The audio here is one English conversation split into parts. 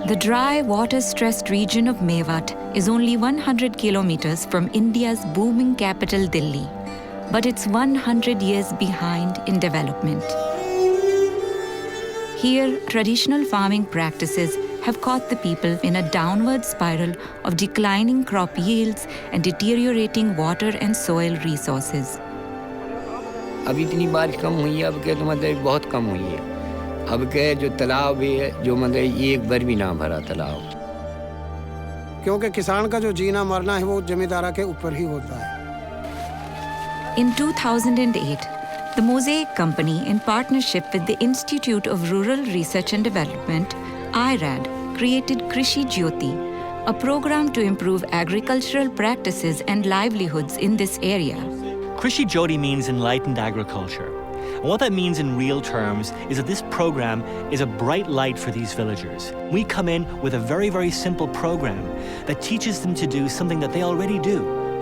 The dry, water-stressed region of Mewat is only 100 kilometers from India's booming capital Delhi, but it's 100 years behind in development. Here, traditional farming practices have caught the people in a downward spiral of declining crop yields and deteriorating water and soil resources. अब इतनी बारिश कम हुई है, अब के तो मतलब बहुत कम हुई है। अब के जो तालाब भी है, जो मतलब एक बार भी ना भरा तालाब। क्योंकि किसान का जो जीना मरना है वो जमींदारा के ऊपर ही होता है। In 2008, the Mosaic Company, in partnership with the Institute of Rural Research and Development, IRAD, created Krishi Jyoti, a program to improve agricultural practices and livelihoods in this area. Krishi Jyoti means enlightened agriculture. And what that means in real terms is that this program is a bright light for these villagers. We come in with a very, very simple program that teaches them to do something that they already do,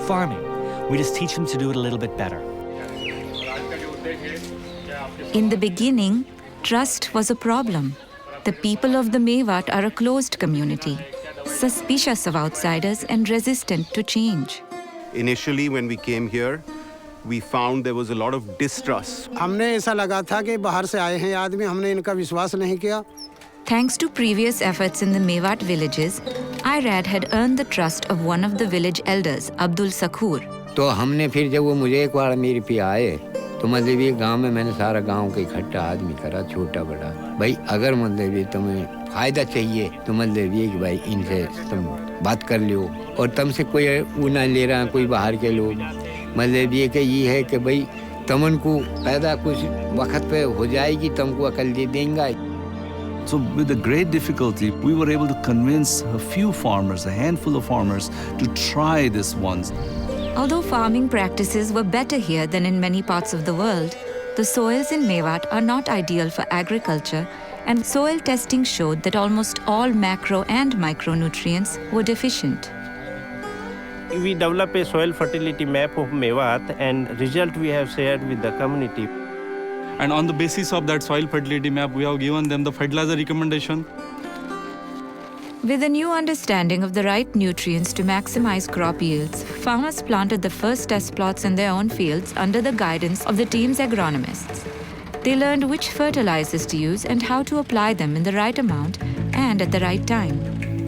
farming. We just teach them to do it a little bit better. In the beginning, trust was a problem. The people of the Mewat are a closed community, suspicious of outsiders and resistant to change. Initially, when we came here, we found there was a lot of distrust. हमने ऐसा लगा था कि बाहर से आए हैं आदमी, हमने इनका विश्वास नहीं किया. Thanks to previous efforts in the Mewat villages, IRAD had earned the trust of one of the village elders, Abdul Sakur. तो हमने फिर जब वो मुझे एक बार मेरे पे आए, तो मतलब ये गांव में मैंने सारा गांव का इकट्ठा आदमी करा, छोटा बड़ा। भाई अगर मतलब ये तुम्हें फायदा चाहिए, तो मतलब ये कि भाई इनसे तुम बात कर लो, और तुमसे कोई वो ना ले रहा, कोई बाहर के लोग। मतलब ये कि ये है कि भाई तुमन को पैदा कुछ वक्त पे हो जाएगी, तुमको अकल दे देंगे। So with a great difficulty, we were able to convince a few farmers, a handful of farmers, to try this once. Although farming practices were better here than in many parts of the world, the soils in Mewat are not ideal for agriculture, and soil testing showed that almost all macro and micronutrients were deficient. We developed a soil fertility map of Mewat, and result we have shared with the community. And on the basis of that soil fertility map, we have given them the fertilizer recommendation. With a new understanding of the right nutrients to maximize crop yields, farmers planted the first test plots in their own fields under the guidance of the team's agronomists. They learned which fertilizers to use and how to apply them in the right amount and at the right time.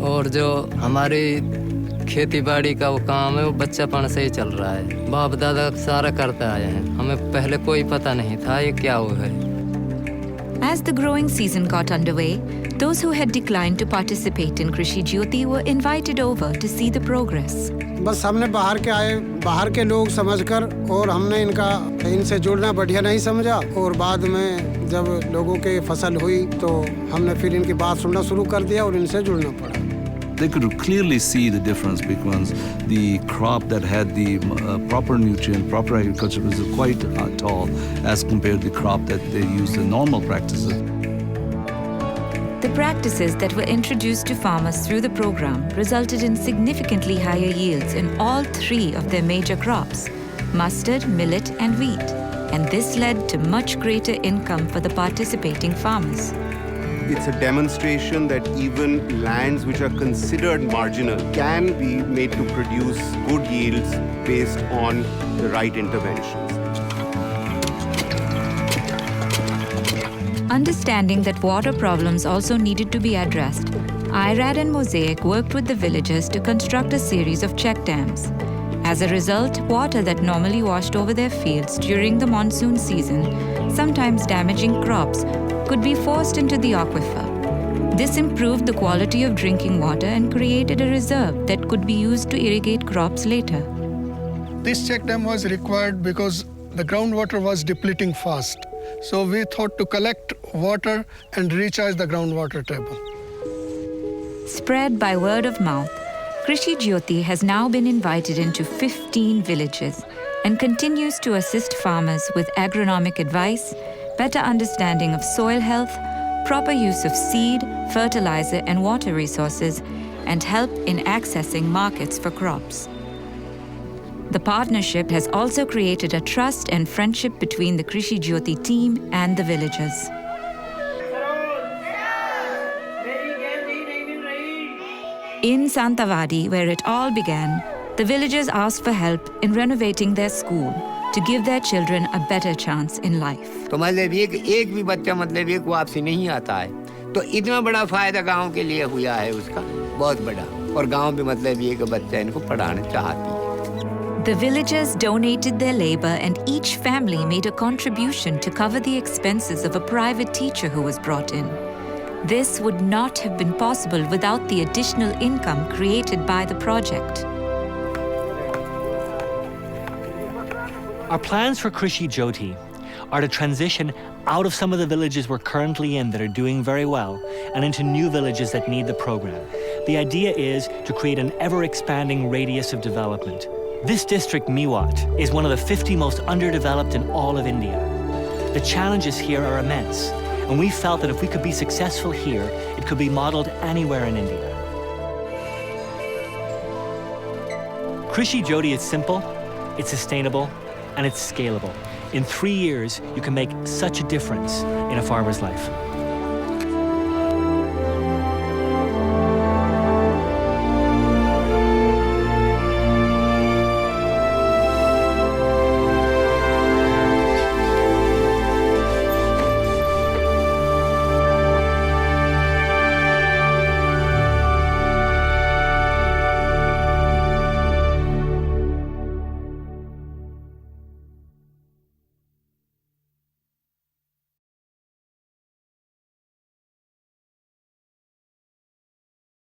और जो हमारी खेती बाड़ी का वो काम है वो बच्चापन से ही चल रहा है। बाप दादा सारा करते आए हैं, हमें पहले कोई पता नहीं था ये क्या वो है। As the growing season got underway, those who had declined to participate in Krishi Jyoti were invited over to see the progress. बस हमने बाहर के आए, बाहर के लोग समझकर, और हमने इनसे जुड़ना बढ़िया नहीं समझा, और बाद में जब लोगों के फसल हुई तो हमने फिर इनकी बात सुनना शुरू कर दिया और इनसे जुड़ना पड़ा। They could clearly see the difference because the crop that had the proper nutrient, proper agriculture was quite tall as compared to the crop that they used in normal practices. The practices that were introduced to farmers through the program resulted in significantly higher yields in all three of their major crops, mustard, millet, and wheat. And this led to much greater income for the participating farmers. It's a demonstration that even lands which are considered marginal can be made to produce good yields based on the right interventions. Understanding that water problems also needed to be addressed, IRAD and Mosaic worked with the villagers to construct a series of check dams. As a result, water that normally washed over their fields during the monsoon season, sometimes damaging crops, could be forced into the aquifer. This improved the quality of drinking water and created a reserve that could be used to irrigate crops later. This check dam was required because the groundwater was depleting fast. So we thought to collect water and recharge the groundwater table. Spread by word of mouth, Krishi Jyoti has now been invited into 15 villages and continues to assist farmers with agronomic advice, better understanding of soil health, proper use of seed, fertilizer, and water resources, and help in accessing markets for crops. The partnership has also created a trust and friendship between the Krishi Jyoti team and the villagers. In Santavadi, where it all began, the villagers asked for help in renovating their school to give their children a better chance in life. तो मतलब एक भी बच्चा मतलब एक वापसी नहीं आता है, तो इतना बड़ा फायदा गांव के लिए हुआ है उसका, बहुत बड़ा, और गांव भी मतलब ये कि बच्चा इनको पढ़ाना चाहती है. The villagers donated their labor and each family made a contribution to cover the expenses of a private teacher who was brought in. This would not have been possible without the additional income created by the project. Our plans for Krishi Jyoti are to transition out of some of the villages we're currently in that are doing very well and into new villages that need the program. The idea is to create an ever-expanding radius of development. This district, Mewat, is one of the 50 most underdeveloped in all of India. The challenges here are immense, and we felt that if we could be successful here, it could be modeled anywhere in India. Krishi Jyoti is simple, it's sustainable, and it's scalable. In 3 years, you can make such a difference in a farmer's life.